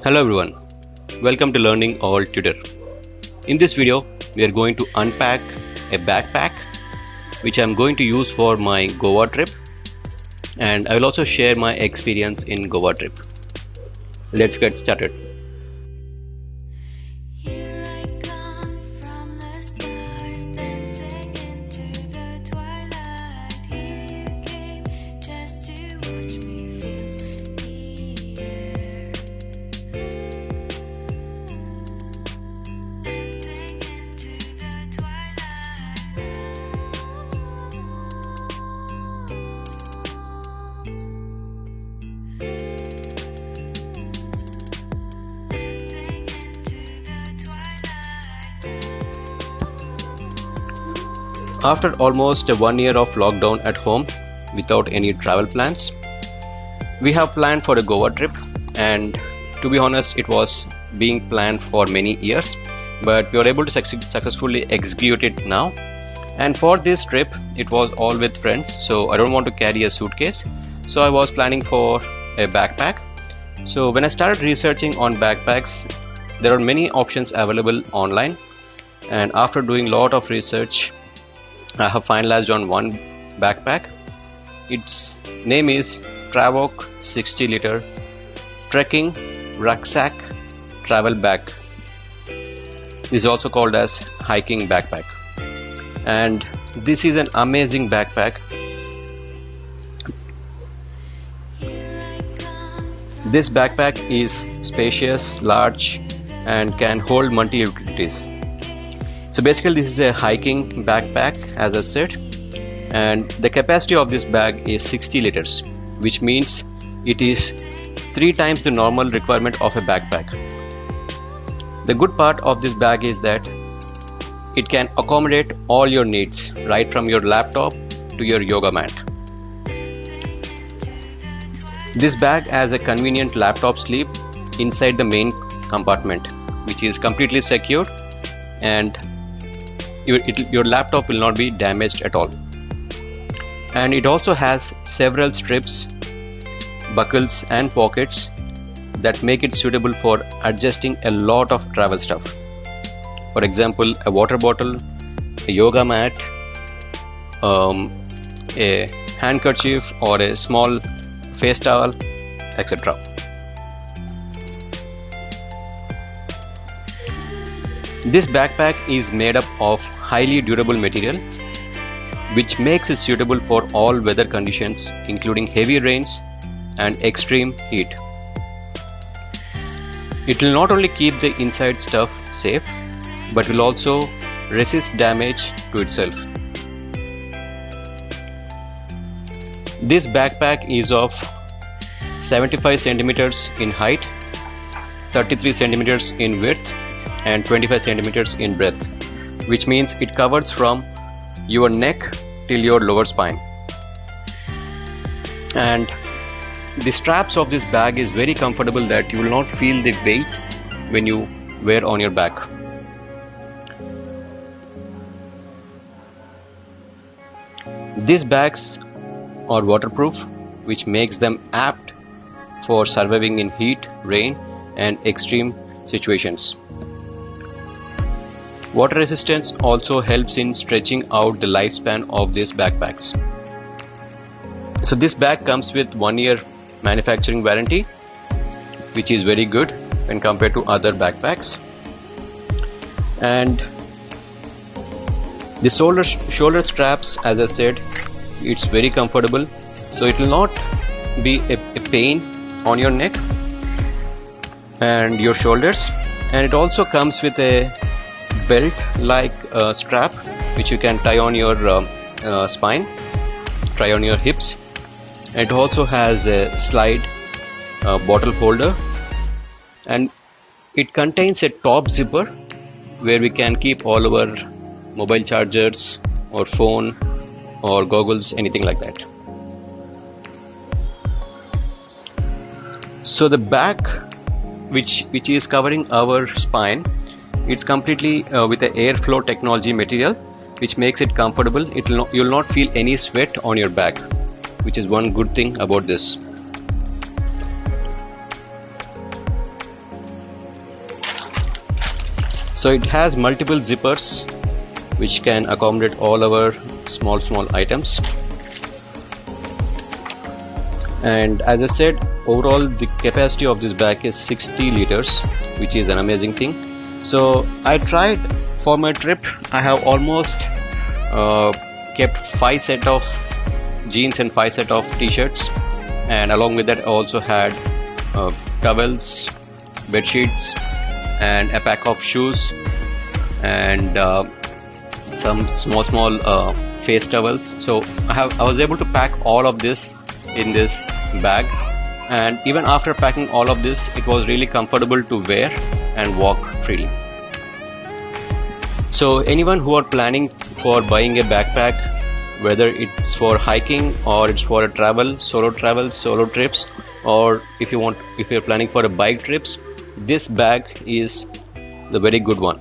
Hello everyone, welcome to Learning All Tutor. In this video, we are going to unpack a backpack which I am going to use for my Goa trip, and I will also share my experience in Goa trip. Let's get started. After almost 1 year of lockdown at home without any travel plans, we have planned for a Goa trip, and to be honest, it was being planned for many years, but we were able to successfully execute it now. And for this trip, it was all with friends, so I don't want to carry a suitcase, so I was planning for a backpack. So when I started researching on backpacks, there are many options available online, and after doing a lot of research, I have finalized on one backpack. Its name is Trawoc 60 liter trekking rucksack travel bag. This is also called as hiking backpack, and this is an amazing backpack. This backpack is spacious, large, and can hold multi utilities. So basically this is a hiking backpack, as I said, and the capacity of this bag is 60 liters, which means it is 3 times the normal requirement of a backpack. The good part of this bag is that it can accommodate all your needs, right from your laptop to your yoga mat. This bag has a convenient laptop sleeve inside the main compartment, which is completely secured, and your laptop will not be damaged at all. And it also has several strips, buckles and pockets that make it suitable for adjusting a lot of travel stuff. For example, a water bottle, a yoga mat, a handkerchief or a small face towel, etc. This backpack is made up of highly durable material, which makes it suitable for all weather conditions, including heavy rains and extreme heat. It will not only keep the inside stuff safe, but will also resist damage to itself. This backpack is of 75 centimeters in height, 33 centimeters in width, and 25 centimeters in breadth, which means it covers from your neck till your lower spine. And the straps of this bag is very comfortable, that you will not feel the weight when you wear on your back. These bags are waterproof, which makes them apt for surviving in heat, rain, and extreme situations. Water resistance also helps in stretching out the lifespan of these backpacks. So this bag comes with 1 year manufacturing warranty, which is very good when compared to other backpacks. And the shoulder straps, as I said, it's very comfortable, so it will not be a pain on your neck and your shoulders. And it also comes with a belt like strap, which you can tie on your spine, tie on your hips. And it also has a slide bottle holder, and it contains a top zipper where we can keep all our mobile chargers or phone or goggles, anything like that. So the bag which is covering our spine, it's completely with the airflow technology material, which makes it comfortable. You'll not feel any sweat on your back, which is one good thing about this. So it has multiple zippers which can accommodate all our small items. And as I said, overall the capacity of this bag is 60 liters, which is an amazing thing. So I tried for my trip. I have almost kept 5 set of jeans and 5 set of t-shirts, and along with that I also had towels, bed sheets, and a pack of shoes, and some small face towels. So I was able to pack all of this in this bag, and even after packing all of this, it was really comfortable to wear and walk freely. So anyone who are planning for buying a backpack, whether it's for hiking or it's for a solo trips, or if you're planning for a bike trips, this bag is the very good one.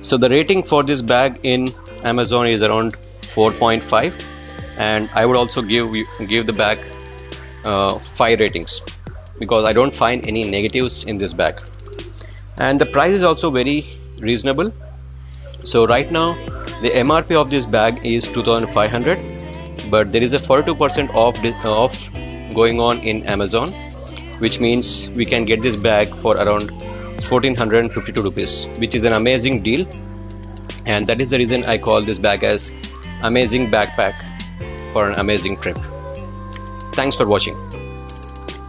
So the rating for this bag in Amazon is around 4.5, and I would also give the bag 5 ratings, because I don't find any negatives in this bag. And the price is also very reasonable. So right now the MRP of this bag is 2,500, but there is a 42% off going on in Amazon, which means we can get this bag for around 1,452 rupees, which is an amazing deal. And that is the reason I call this bag as amazing backpack for an amazing trip. Thanks for watching.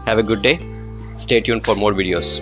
Have a good day. Stay tuned for more videos.